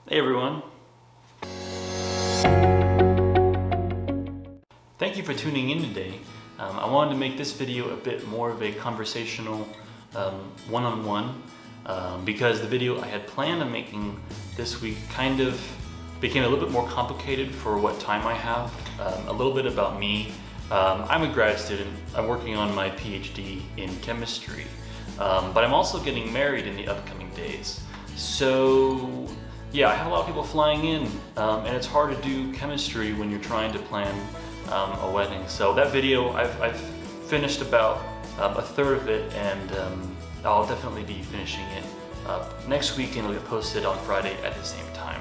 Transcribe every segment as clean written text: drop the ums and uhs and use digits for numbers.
Hey everyone. Thank you for tuning in today. I wanted to make this video a bit more of a conversational one-on-one because the video I had planned on making this week kind of became a little bit more complicated for what time I have. A little bit about me. I'm a grad student. I'm working on my PhD in chemistry, but I'm also getting married in the upcoming days. So yeah, I have a lot of people flying in, and it's hard to do chemistry when you're trying to plan a wedding. So that video, I've finished about a third of it, and I'll definitely be finishing it next week, and it'll get posted on Friday at the same time.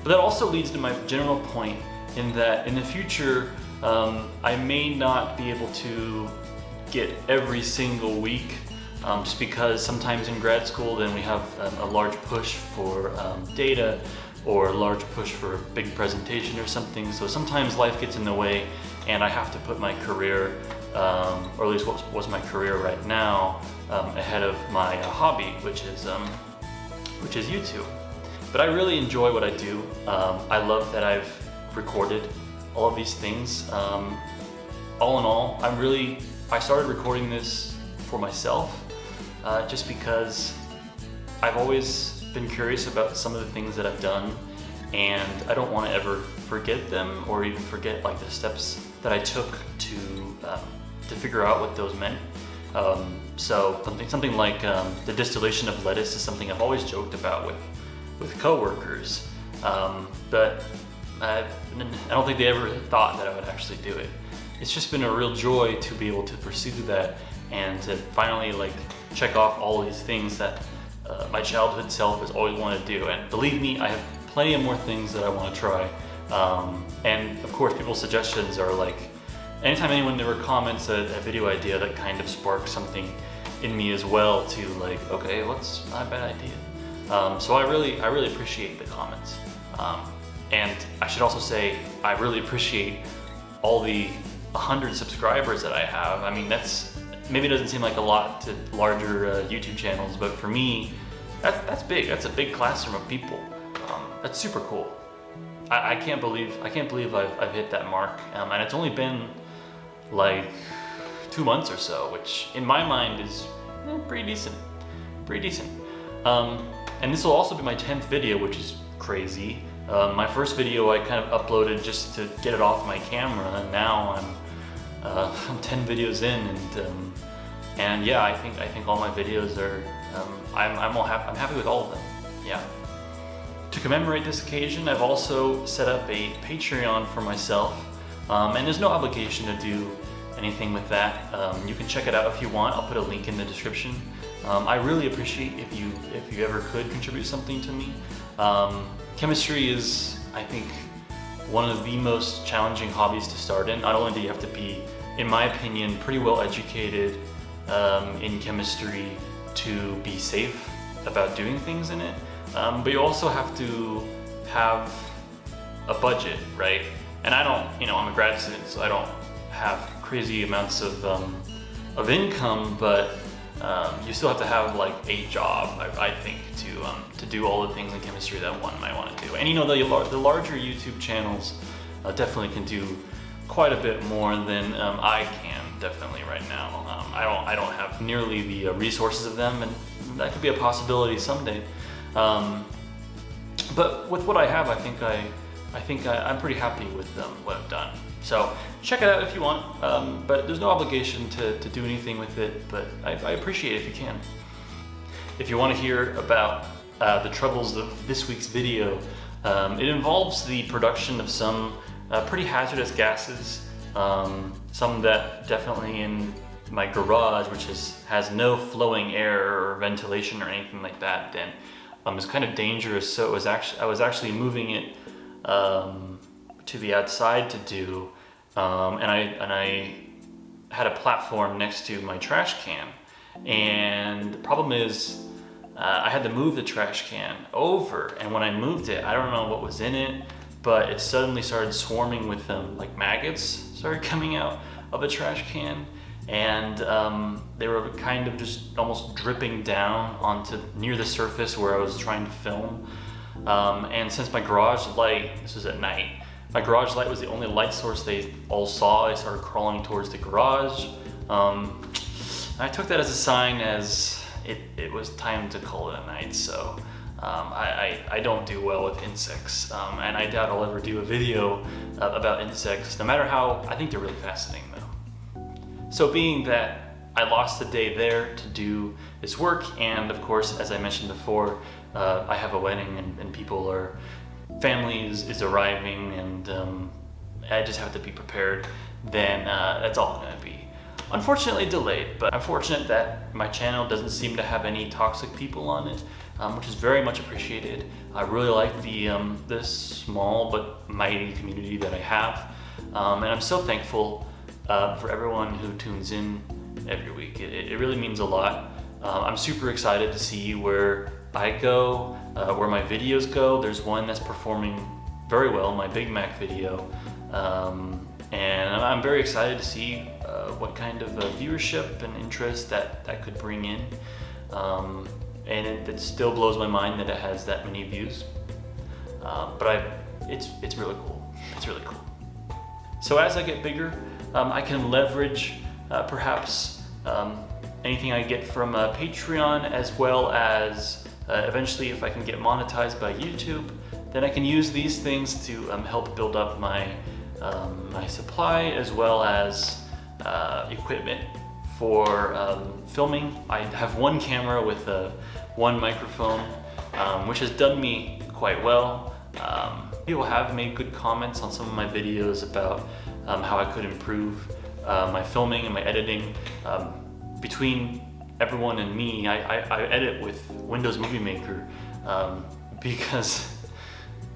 But that also leads to my general point in that in the future, I may not be able to get every single week, just because sometimes in grad school then we have a large push for data or a large push for a big presentation or something. So sometimes life gets in the way and I have to put my career, or at least what was my career right now, ahead of my hobby, which is YouTube. But I really enjoy what I do. I love that I've recorded all of these things. All in all, I started recording this for myself, just because I've always been curious about some of the things that I've done, and I don't want to ever forget them or even forget like the steps that I took to figure out what those meant. So something like the distillation of lettuce is something I've always joked about with coworkers, but I don't think they ever thought that I would actually do it. It's just been a real joy to be able to pursue that and to finally like check off all these things that my childhood self has always wanted to do. And believe me, I have plenty of more things that I want to try. And of course, people's suggestions are like, anytime anyone ever comments a video idea, that kind of sparks something in me as well to like, okay, what's not a bad idea? So I really appreciate the comments. And I should also say, I really appreciate all the 100 subscribers that I have. I mean, maybe it doesn't seem like a lot to larger YouTube channels, but for me, that's big. That's a big classroom of people. That's super cool. I can't believe I've hit that mark, and it's only been like 2 months or so, which in my mind is pretty decent. And this will also be my 10th video, which is crazy. My first video I kind of uploaded just to get it off my camera, and now I'm 10 videos in, and yeah, I think all my videos are I'm happy with all of them. Yeah. To commemorate this occasion, I've also set up a Patreon for myself, and there's no obligation to do anything with that. You can check it out if you want. I'll put a link in the description. I really appreciate if you ever could contribute something to me. Chemistry is, I think, one of the most challenging hobbies to start in. Not only do you have to be, in my opinion, pretty well educated in chemistry to be safe about doing things in it, but you also have to have a budget, right? And I don't, I'm a grad student, so I don't have crazy amounts of income, but you still have to have like a job, I think, to do all the things in chemistry that one might want to do. And the larger YouTube channels definitely can do quite a bit more than I can definitely right now. I don't have nearly the resources of them, and that could be a possibility someday. But with what I have, I think I'm pretty happy with what I've done. So check it out if you want, but there's no obligation to do anything with it, but I appreciate it if you can. If you want to hear about the troubles of this week's video, it involves the production of some pretty hazardous gases, some that definitely in my garage, which has no flowing air or ventilation or anything like that, then it's kind of dangerous. So I was actually moving it to the outside to do, and I had a platform next to my trash can, and the problem is I had to move the trash can over, and when I moved it, I don't know what was in it, but it suddenly started swarming with like maggots started coming out of the trash can, and they were kind of just almost dripping down onto near the surface where I was trying to film. And since my garage light, this was at night, my garage light was the only light source they all saw, they started crawling towards the garage. I took that as a sign as it was time to call it a night. So I don't do well with insects, and I doubt I'll ever do a video about insects, no matter how. I think they're really fascinating though. So being that I lost the day there to do this work, and of course, as I mentioned before, I have a wedding and family is arriving, and I just have to be prepared, then that's all gonna be unfortunately delayed. But I'm fortunate that my channel doesn't seem to have any toxic people on it, which is very much appreciated. I really like this small but mighty community that I have, and I'm so thankful for everyone who tunes in every week. It really means a lot. I'm super excited to see where I go, where my videos go. There's one that's performing very well, my Big Mac video, and I'm very excited to see what kind of viewership and interest that could bring in. And it still blows my mind that it has that many views. But it's really cool. It's really cool. So as I get bigger, I can leverage perhaps anything I get from Patreon, as well as eventually, if I can get monetized by YouTube, then I can use these things to help build up my supply, as well as equipment for filming. I have one camera with one microphone, which has done me quite well. People have made good comments on some of my videos about how I could improve my filming and my editing. Between everyone and me, I edit with Windows Movie Maker because,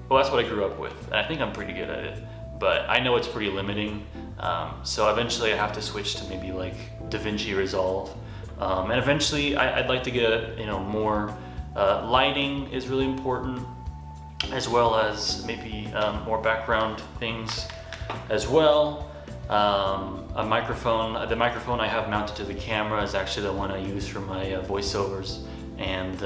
well, that's what I grew up with, and I think I'm pretty good at it, but I know it's pretty limiting. So eventually I have to switch to maybe like DaVinci Resolve, and eventually I'd like to get more lighting is really important, as well as maybe more background things as well. A microphone, the microphone I have mounted to the camera is actually the one I use for my voiceovers, and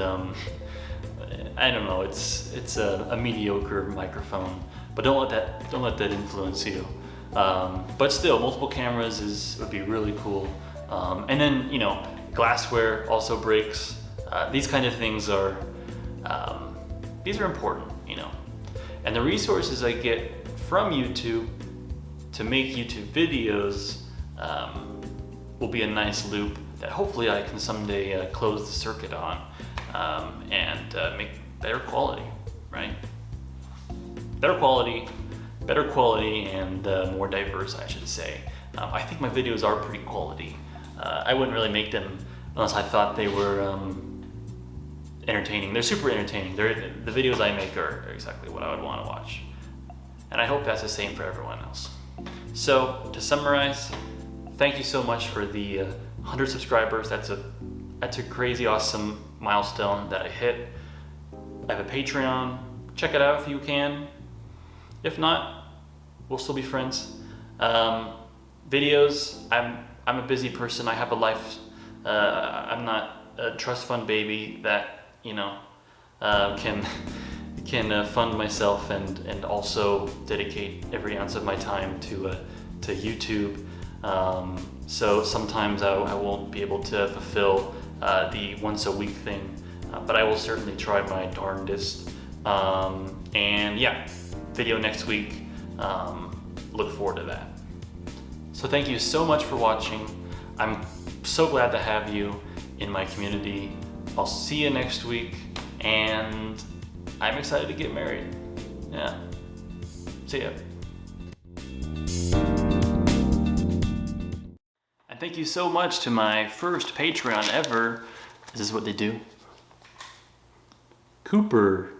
I don't know, it's a mediocre microphone, but don't let that influence you. But still, multiple cameras would be really cool. And then glassware also breaks. These kind of things are these are important, and the resources I get from YouTube to make YouTube videos will be a nice loop that hopefully I can someday close the circuit on, and make better quality, right? Better quality, and more diverse, I should say. I think my videos are pretty quality. I wouldn't really make them unless I thought they were entertaining. They're super entertaining. The videos I make are exactly what I would want to watch. And I hope that's the same for everyone else. So to summarize, thank you so much for the 100 subscribers. That's a crazy awesome milestone that I hit. I have a Patreon. Check it out if you can. If not, we'll still be friends. Videos, I'm a busy person. I have a life. I'm not a trust fund baby that can fund myself and also dedicate every ounce of my time to YouTube. So sometimes I won't be able to fulfill the once a week thing, but I will certainly try my darndest. And yeah, video next week. Look forward to that. So thank you so much for watching. I'm so glad to have you in my community. I'll see you next week, and I'm excited to get married. Yeah. See ya. And thank you so much to my first Patreon ever. This is what they do. Cooper.